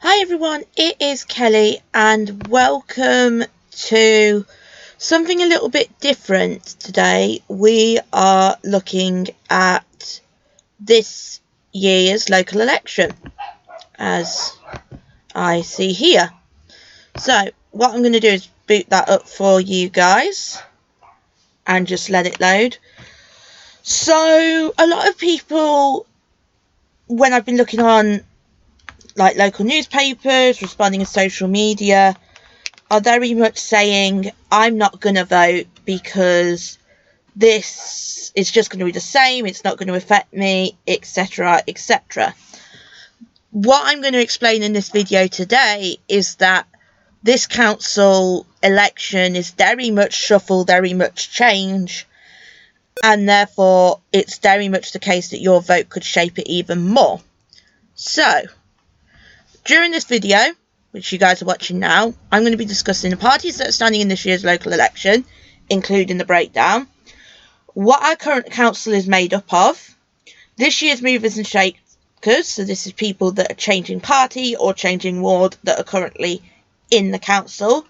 Hi everyone, it is Kelly and welcome to something a little bit different today. We are looking at this year's local election, as I see here. So what I'm going to do is boot that up for you guys and just let it load. So a lot of people, when I've been looking on like local newspapers, responding in social media, are very much saying, I'm not going to vote because this is just going to be the same, it's not going to affect me, etc, etc. What I'm going to explain in this video today is that this council election is very much shuffle, very much change, and therefore it's very much the case that your vote could shape it even more. So, during this video, which you guys are watching now, I'm going to be discussing the parties that are standing in this year's local election, including the breakdown, what our current council is made up of, this year's movers and shakers, so this is people that are changing party or changing ward that are currently in the council,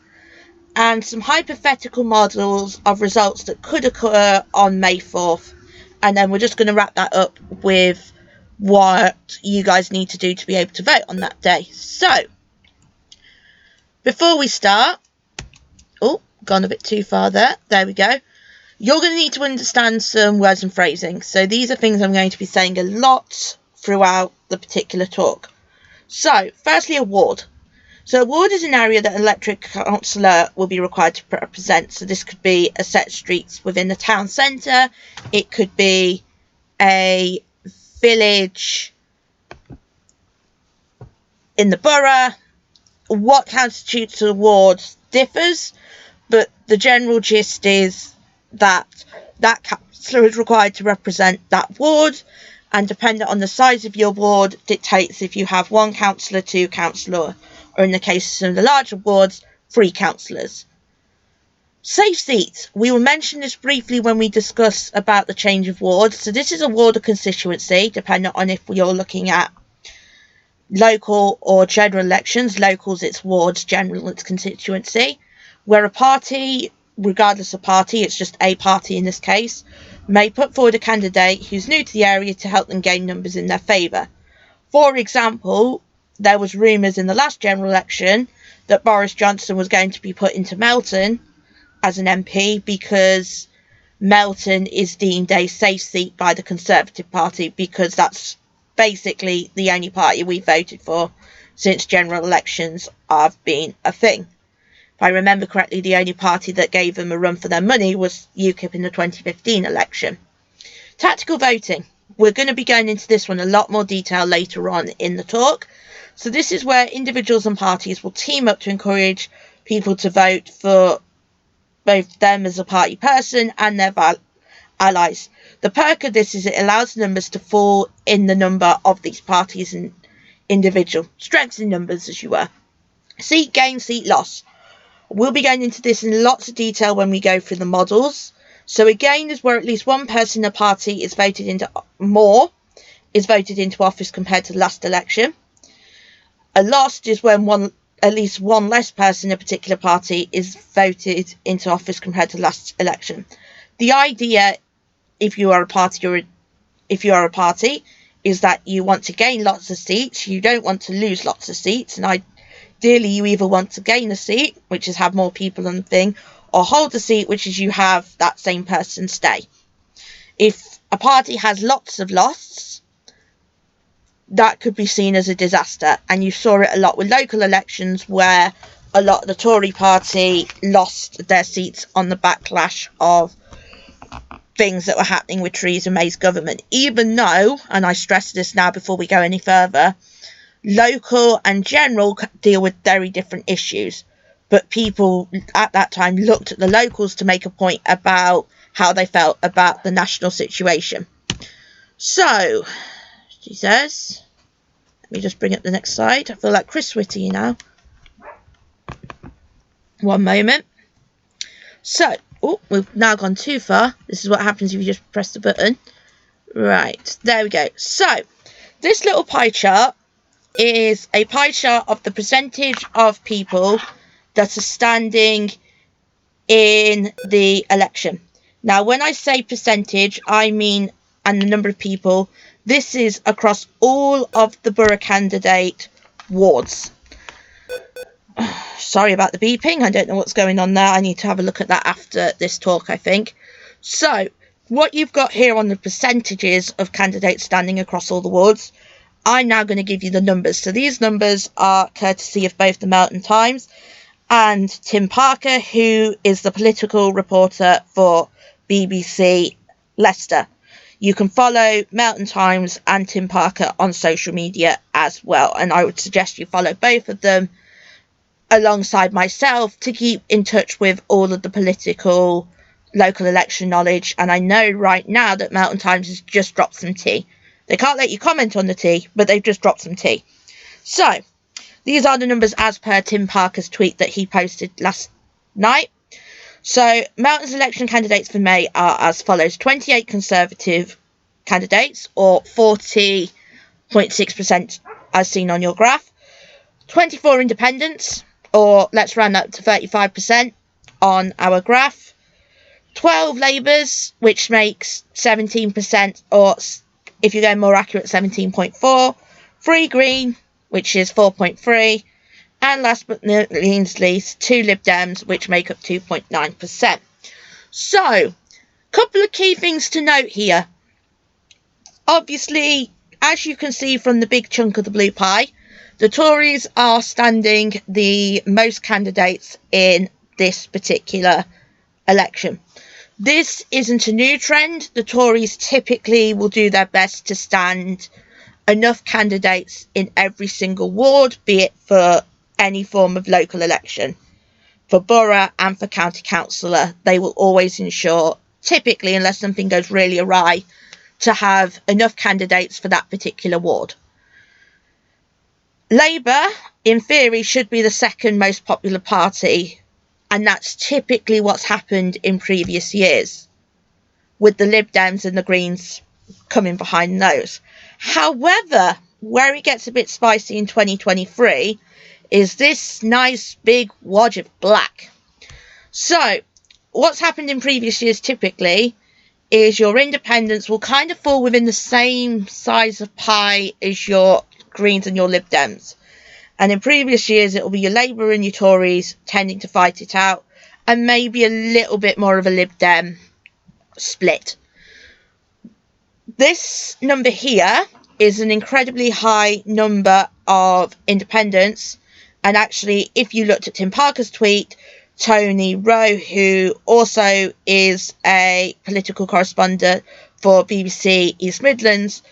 and some hypothetical models of results that could occur on May 4th, and then we're just going to wrap that up with what you guys need to do to be able to vote on that day. So, before we start, gone a bit too far there. There we go. You're going to need to understand some words and phrasing. So these are things I'm going to be saying a lot throughout the particular talk. So, firstly, a ward. So a ward is an area that an elected councillor will be required to represent. So this could be a set of streets within the town centre. It could be a village in the borough. What constitutes a ward differs, but the general gist is that that councillor is required to represent that ward, and dependent on the size of your ward dictates if you have one councillor, two councillor, or in the case of the larger wards, 3 councillors. Safe seats. We will mention this briefly when we discuss about the change of wards. So this is a ward or constituency, depending on if you're looking at local or general elections. Locals, it's wards, general, it's constituency. Where a party, regardless of party, it's just a party in this case, may put forward a candidate who's new to the area to help them gain numbers in their favour. For example, there was rumours in the last general election that Boris Johnson was going to be put into Melton as an MP because Melton is deemed a safe seat by the Conservative Party, because that's basically the only party we voted for since general elections have been a thing. If I remember correctly, the only party that gave them a run for their money was UKIP in the 2015 election. Tactical voting. We're going to be going into this one in a lot more detail later on in the talk. So this is where individuals and parties will team up to encourage people to vote for both them as a party person and their allies. The perk of this is it allows numbers to fall in the number of these parties and individual. Strengths in numbers, as you were. Seat gain, seat loss. We'll be going into this in lots of detail when we go through the models. So a gain is where at least one person in a party is voted into office compared to the last election. A loss is when at least one less person in a particular party is voted into office compared to the last election. The idea, if you are a party, is that you want to gain lots of seats. You don't want to lose lots of seats, and ideally you either want to gain a seat, which is have more people on the thing, or hold a seat, which is you have that same person stay. If a party has lots of loss, that could be seen as a disaster, and you saw it a lot with local elections where a lot of the Tory party lost their seats on the backlash of things that were happening with Theresa May's government. Even though, and I stress this now before we go any further, local and general deal with very different issues, but people at that time looked at the locals to make a point about how they felt about the national situation. So, she says, let me just bring up the next slide. I feel like Chris Whitty now. One moment. So, we've now gone too far. This is what happens if you just press the button. Right, there we go. So, this little pie chart is a pie chart of the percentage of people that are standing in the election. Now, when I say percentage, I mean, and the number of people, this is across all of the borough candidate wards. Sorry about the beeping. I don't know what's going on there. I need to have a look at that after this talk, I think. So, what you've got here on the percentages of candidates standing across all the wards, I'm now going to give you the numbers. So these numbers are courtesy of both the Melton Times and Tim Parker, who is the political reporter for BBC Leicester. You can follow Melton Times and Tim Parker on social media as well, and I would suggest you follow both of them alongside myself to keep in touch with all of the political local election knowledge. And I know right now that Melton Times has just dropped some tea. They can't let you comment on the tea, but they've just dropped some tea. So these are the numbers as per Tim Parker's tweet that he posted last night. So Melton's election candidates for May are as follows: 28 Conservative candidates, or 40.6% as seen on your graph. 24 Independents, or let's round up to 35% on our graph. 12 Labours, which makes 17%, or if you're going more accurate, 17.4. 3 Green, which is 4.3. And last but not least, 2 Lib Dems, which make up 2.9%. So, couple of key things to note here. Obviously, as you can see from the big chunk of the blue pie, the Tories are standing the most candidates in this particular election. This isn't a new trend. The Tories typically will do their best to stand enough candidates in every single ward, be it for any form of local election. For borough and for county councillor, they will always ensure, typically, unless something goes really awry, to have enough candidates for that particular ward. Labour, in theory, should be the second most popular party, and that's typically what's happened in previous years, with the Lib Dems and the Greens coming behind those. However, where it gets a bit spicy in 2023 is this nice big wodge of black. So, what's happened in previous years typically is your independents will kind of fall within the same size of pie as your Greens and your Lib Dems. And in previous years, it will be your Labour and your Tories tending to fight it out, and maybe a little bit more of a Lib Dem split. This number here is an incredibly high number of independents. And actually, if you looked at Tim Parker's tweet, Tony Rowe, who also is a political correspondent for BBC East Midlands,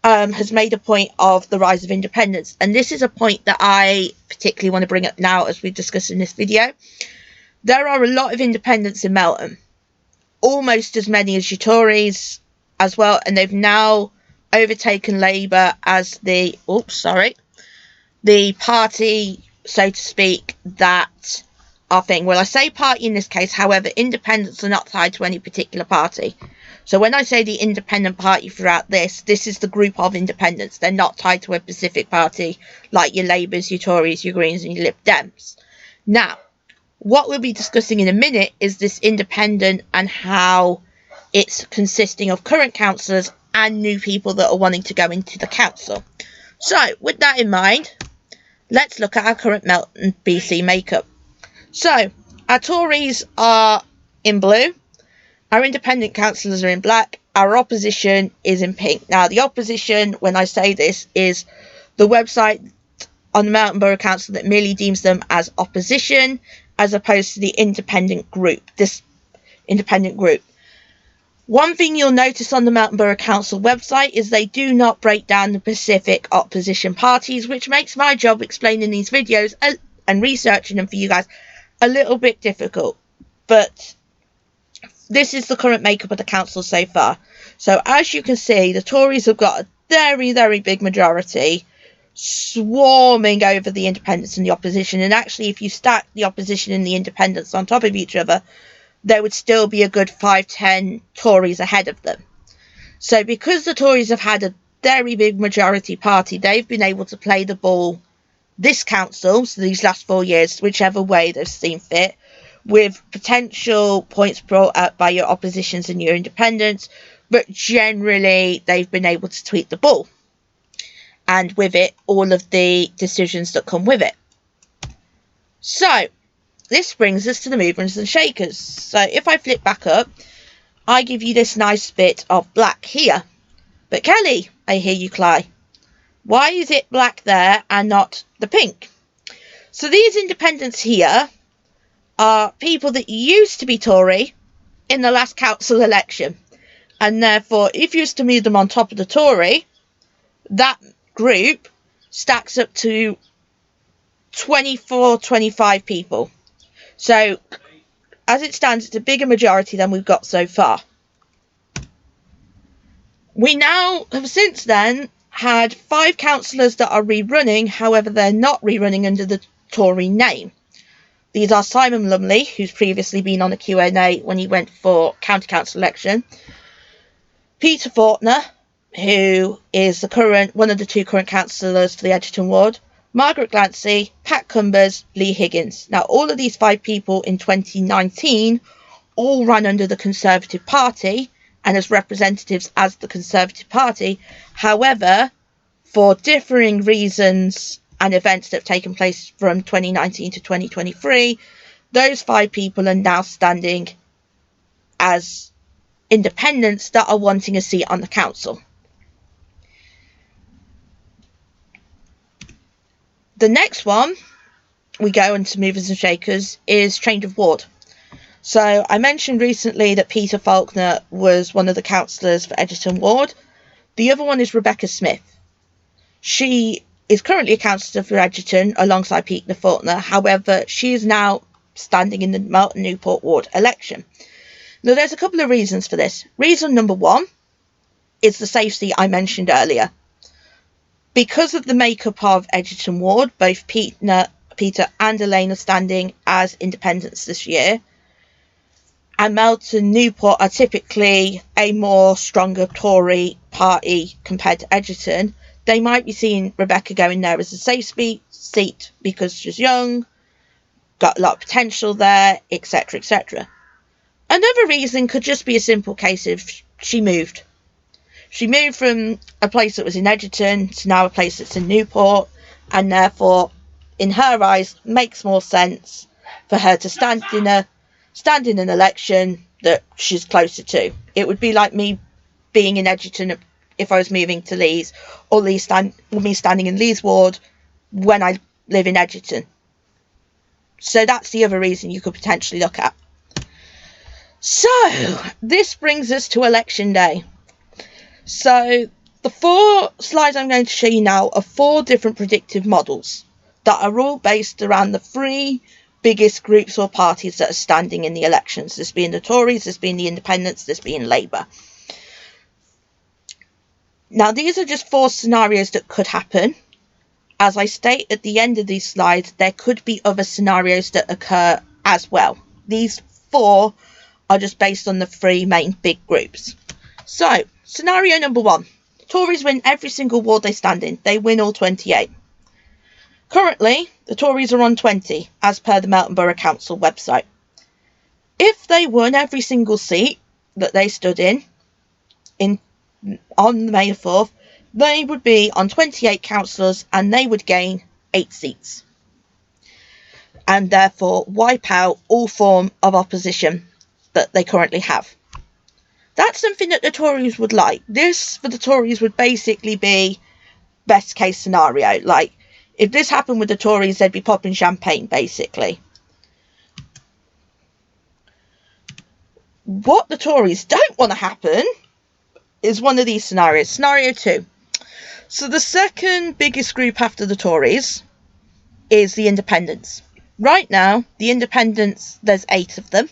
has made a point of the rise of independents. And this is a point that I particularly want to bring up now as we discuss in this video. There are a lot of independents in Melton, almost as many as your Tories as well, and they've now overtaken Labour as the party, so to speak, that are thing. Well, I say party in this case, however, independents are not tied to any particular party. So when I say the independent party throughout this is the group of independents. They're not tied to a specific party like your Labours, your Tories, your Greens and your Lib Dems. Now, what we'll be discussing in a minute is this independent and how it's consisting of current councillors and new people that are wanting to go into the council. So, with that in mind, let's look at our current Melton BC makeup. So, our Tories are in blue, our independent councillors are in black, our opposition is in pink. Now, the opposition, when I say this, is the website on the Melton Borough Council that merely deems them as opposition, as opposed to the independent group, this independent group. One thing you'll notice on the Melton Borough Council website is they do not break down the specific opposition parties, which makes my job explaining these videos and researching them for you guys a little bit difficult. But this is the current makeup of the council so far. So as you can see, the Tories have got a very, very big majority, swarming over the independents and the opposition. And actually, if you stack the opposition and the independents on top of each other, there would still be a good 5-10 Tories ahead of them. So because the Tories have had a very big majority party. They've been able to play the ball this council, so these last 4 years, whichever way they've seen fit, with potential points brought up by your oppositions and your independents, but generally they've been able to tweak the ball, and with it, all of the decisions that come with it. So, this brings us to the movers and shakers. So, if I flip back up, I give you this nice bit of black here. But Kelly, I hear you cry, why is it black there and not the pink? So these independents here are people that used to be Tory in the last council election. And therefore, if you used to move them on top of the Tory, that group stacks up to 24, 25 people. So, as it stands, it's a bigger majority than we've got so far. We now have since then had 5 councillors that are rerunning, however they're not rerunning under the Tory name. These are Simon Lumley, who's previously been on the Q&A when he went for county council election, Peter Faulkner, who is the current one of the 2 current councillors for the Edgerton ward, Margaret Glancy, Pat Cumbers, Lee Higgins. Now all of these 5 people in 2019 all ran under the Conservative Party and as representatives as the Conservative Party. However, for differing reasons and events that have taken place from 2019 to 2023, those 5 people are now standing as independents that are wanting a seat on the council. The next one we go into movers and shakers is change of ward. So I mentioned recently that Peter Faulkner was one of the councillors for Edgerton ward. The other one is Rebecca Smith. She is currently a councillor for Edgerton alongside Peter Faulkner. However, she is now standing in the Melton Newport ward election. Now, there's a couple of reasons for this. Reason number 1 is the safe seat I mentioned earlier. Because of the makeup of Edgerton ward, both Peter and Elaine are standing as independents this year. And Melton Newport are typically a more stronger Tory party compared to Edgerton. They might be seeing Rebecca going there as a safe seat because she's young, got a lot of potential there, etc, etc. Another reason could just be a simple case of she moved. She moved from a place that was in Edgerton to now a place that's in Newport, and therefore, in her eyes, makes more sense for her to stand in an election that she's closer to. It would be like me being in Edgerton if I was moving to Lees, or me standing in Lees ward when I live in Edgerton. So that's the other reason you could potentially look at. So this brings us to election day. So the 4 slides I'm going to show you now are 4 different predictive models that are all based around the 3 biggest groups or parties that are standing in the elections. This being the Tories, this being the Independents, this being Labour. Now these are just 4 scenarios that could happen. As I state at the end of these slides, there could be other scenarios that occur as well. These 4 are just based on the 3 main big groups. So, scenario number 1. Tories win every single ward they stand in. They win all 28. Currently, the Tories are on 20, as per the Melton Borough Council website. If they won every single seat that they stood in on May 4th, they would be on 28 councillors and they would gain 8 seats. And therefore wipe out all form of opposition that they currently have. That's something that the Tories would like. This, for the Tories, would basically be best case scenario. Like, if this happened with the Tories, they'd be popping champagne, basically. What the Tories don't want to happen is one of these scenarios. Scenario 2. So the second biggest group after the Tories is the Independents. Right now, the Independents, there's 8 of them,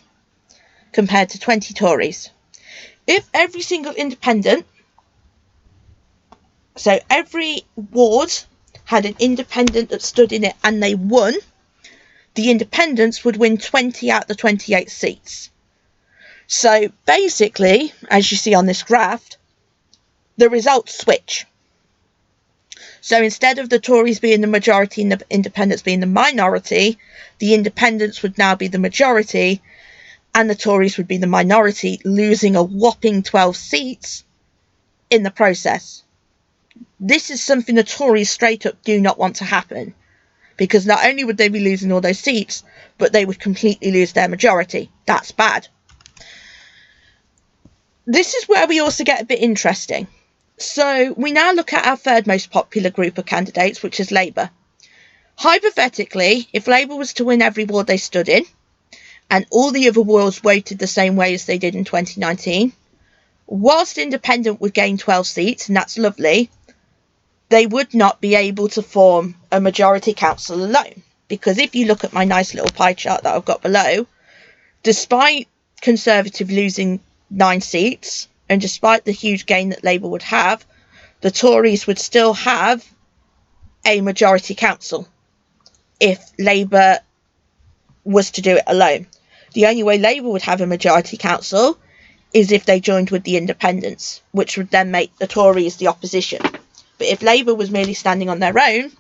compared to 20 Tories. If every single independent, so every ward had an independent that stood in it and they won, the independents would win 20 out of the 28 seats. So basically, as you see on this graph, the results switch. So instead of the Tories being the majority and the independents being the minority, the independents would now be the majority and the Tories would be the minority, losing a whopping 12 seats in the process. This is something the Tories straight up do not want to happen, because not only would they be losing all those seats, but they would completely lose their majority. That's bad. This is where we also get a bit interesting. So we now look at our third most popular group of candidates, which is Labour. Hypothetically, if Labour was to win every ward they stood in, and all the other wards voted the same way as they did in 2019, whilst Independent would gain 12 seats, and that's lovely, they would not be able to form a majority council alone. Because if you look at my nice little pie chart that I've got below, despite Conservative losing 9 seats, and despite the huge gain that Labour would have, the Tories would still have a majority council if Labour was to do it alone. The only way Labour would have a majority council is if they joined with the Independents, which would then make the Tories the opposition. But if Labour was merely standing on their own,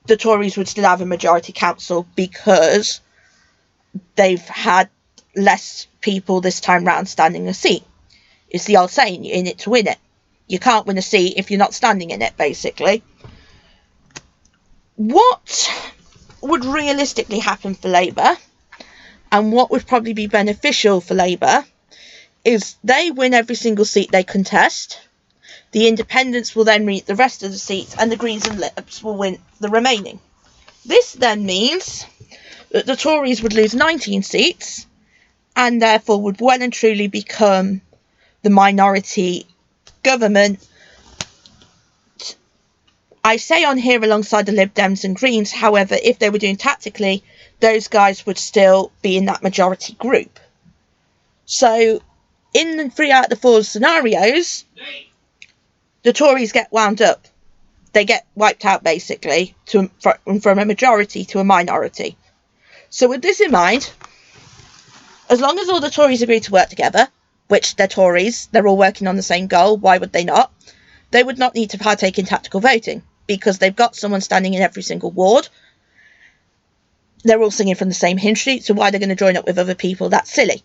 the Tories would still have a majority council because they've had less people this time round standing a seat. It's the old saying, you're in it to win it. You can't win a seat if you're not standing in it, basically. What would realistically happen for Labour, and what would probably be beneficial for Labour, is they win every single seat they contest. The Independents will then win the rest of the seats, and the Greens and Libs will win the remaining. This then means that the Tories would lose 19 seats, and therefore would well and truly become the minority government. I say on here alongside the Lib Dems and Greens, however, if they were doing tactically, those guys would still be in that majority group. So, in the 3 out of the 4 scenarios, the Tories get wound up. They get wiped out, basically, from a majority to a minority. So with this in mind, as long as all the Tories agree to work together, which they're Tories, they're all working on the same goal, why would they not? They would not need to partake in tactical voting, because they've got someone standing in every single ward. They're all singing from the same hymn sheet, so why they're going to join up with other people, that's silly.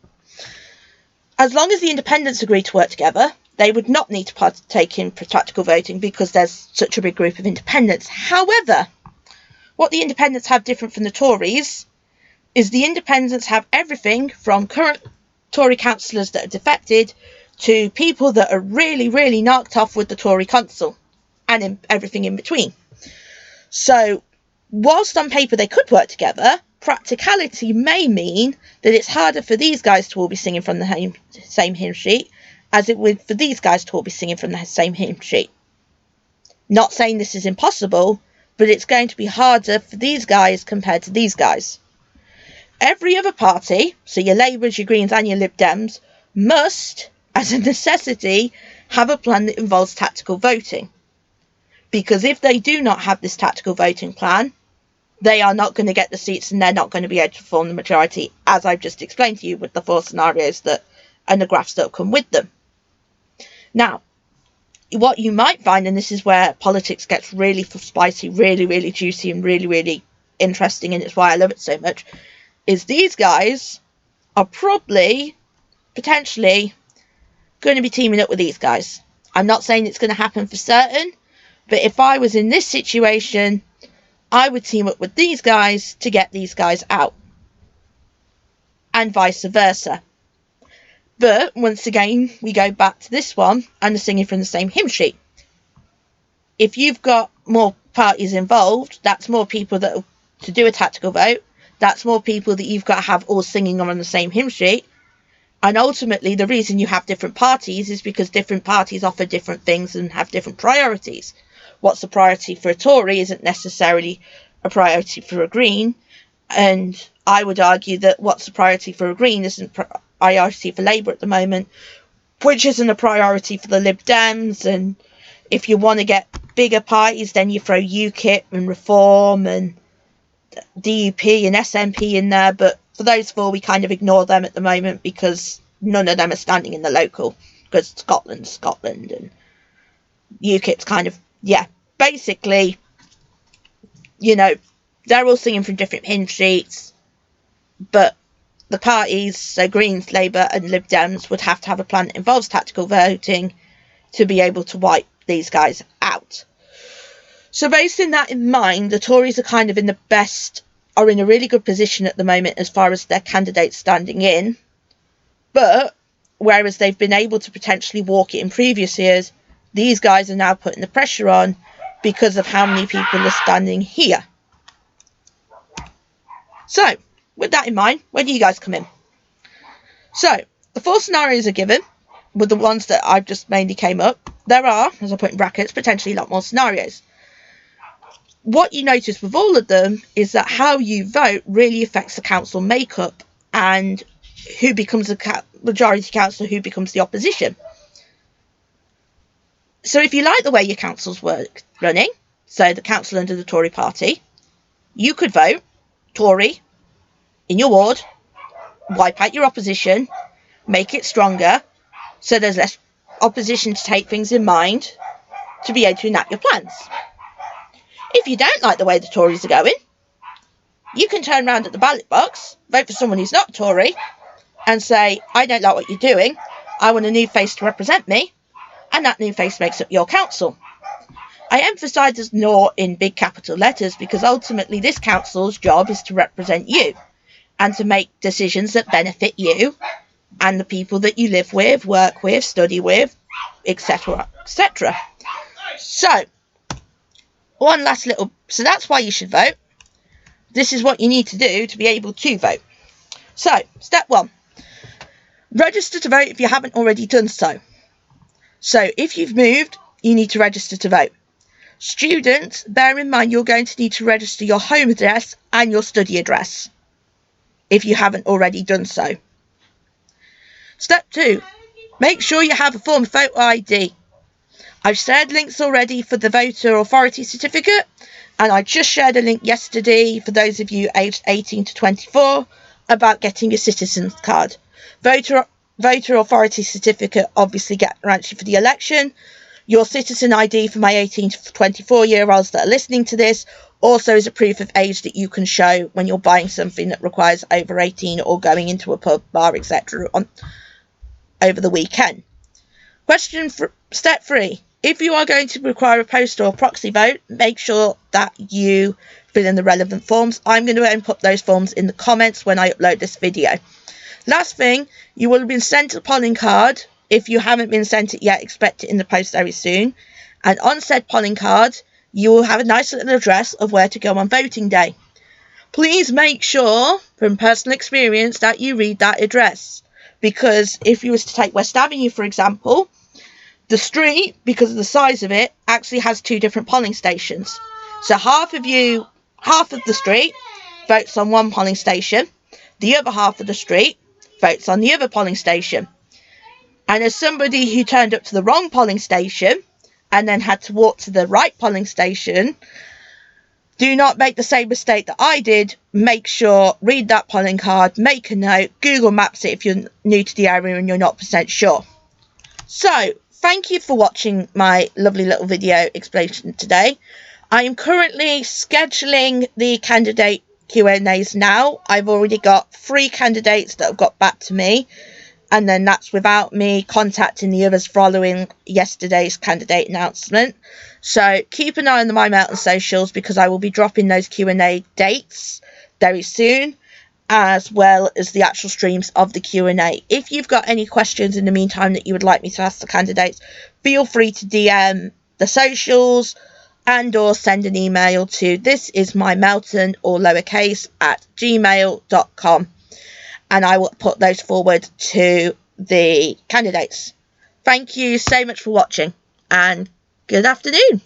As long as the Independents agree to work together, they would not need to partake in tactical voting because there's such a big group of Independents. However, what the Independents have different from the Tories is the Independents have everything from current Tory councillors that are defected to people that are really, really knocked off with the Tory council and everything in between. So, whilst on paper they could work together, practicality may mean that it's harder for these guys to all be singing from the same hymn sheet as it would for these guys to all be singing from the same hymn sheet. Not saying this is impossible, but it's going to be harder for these guys compared to these guys. Every other party, so your Labours, your Greens and your Lib Dems, must, as a necessity, have a plan that involves tactical voting. Because if they do not have this tactical voting plan, they are not going to get the seats and they're not going to be able to form the majority, as I've just explained to you with the 4 scenarios that and the graphs that come with them. Now, what you might find, and this is where politics gets really spicy, really, really juicy and really, really interesting, and it's why I love it so much, is these guys are probably, potentially, going to be teaming up with these guys. I'm not saying it's going to happen for certain, but if I was in this situation, I would team up with these guys to get these guys out. And vice versa. But, once again, we go back to this one and the singing from the same hymn sheet. If you've got more parties involved, that's more people that to do a tactical vote. That's more people that you've got to have all singing on the same hymn sheet. And ultimately, the reason you have different parties is because different parties offer different things and have different priorities. What's a priority for a Tory isn't necessarily a priority for a Green. And I would argue that what's a priority for a Green isn't a priority for Labour at the moment, which isn't a priority for the Lib Dems. And if you want to get bigger parties, then you throw UKIP and Reform and DUP and SNP in there. But for those 4, we kind of ignore them at the moment because none of them are standing in the local, because Scotland's Scotland and UKIP's kind of, yeah, basically, you know, they're all singing from different hymn sheets, but the parties, so Greens, Labour and Lib Dems, would have to have a plan that involves tactical voting to be able to wipe these guys out. So basing that in mind, the Tories are kind of in a really good position at the moment as far as their candidates standing in. But whereas they've been able to potentially walk it in previous years, these guys are now putting the pressure on because of how many people are standing here. So, with that in mind, where do you guys come in? So, the 4 scenarios are given, with the ones that I've just mainly came up. There are, as I put in brackets, potentially a lot more scenarios. What you notice with all of them is that how you vote really affects the council makeup and who becomes the majority council, who becomes the opposition. So if you like the way your council's work running, so the council under the Tory party, you could vote Tory in your ward, wipe out your opposition, make it stronger, so there's less opposition to take things in mind to be able to enact your plans. If you don't like the way the Tories are going, you can turn around at the ballot box, vote for someone who's not Tory, and say, I don't like what you're doing, I want a new face to represent me, and that new face makes up your council. I emphasise this "not" in big capital letters because ultimately this council's job is to represent you and to make decisions that benefit you and the people that you live with, work with, study with, etc., etc. So that's why you should vote. This is what you need to do to be able to vote. So, step 1. Register to vote if you haven't already done so. So, if you've moved, you need to register to vote. Students, bear in mind you're going to need to register your home address and your study address if you haven't already done so. Step 2. Make sure you have a form of photo ID. I've shared links already for the voter authority certificate, and I just shared a link yesterday for those of you aged 18 to 24 about getting your citizen's card. Voter authority certificate obviously grants you for the election. Your citizen ID for my 18 to 24 year olds that are listening to this also is a proof of age that you can show when you're buying something that requires over 18 or going into a pub, bar, etc. over the weekend. Step 3. If you are going to require a postal or proxy vote, make sure that you fill in the relevant forms. I'm going to input those forms in the comments when I upload this video. Last thing, you will have been sent a polling card. If you haven't been sent it yet, expect it in the post very soon. And on said polling card, you will have a nice little address of where to go on voting day. Please make sure, from personal experience, that you read that address. Because if you was to take West Avenue, for example, the street, because of the size of it, actually has 2 different polling stations. So half of the street votes on one polling station. The other half of the street votes on the other polling station. And as somebody who turned up to the wrong polling station and then had to walk to the right polling station, do not make the same mistake that I did. Make sure, read that polling card, make a note, Google Maps it if you're new to the area and you're not % sure. So, thank you for watching my lovely little video explanation today. I am currently scheduling the candidate Q&As now. I've already got 3 candidates that have got back to me, and then that's without me contacting the others following yesterday's candidate announcement. So keep an eye on my Melton socials because I will be dropping those Q&A dates very soon, as well as the actual streams of the Q&A. If you've got any questions in the meantime that you would like me to ask the candidates, feel free to DM the socials and or send an email to thisismymelton, all lowercase, @gmail.com, and I will put those forward to the candidates. Thank you so much for watching, and good afternoon.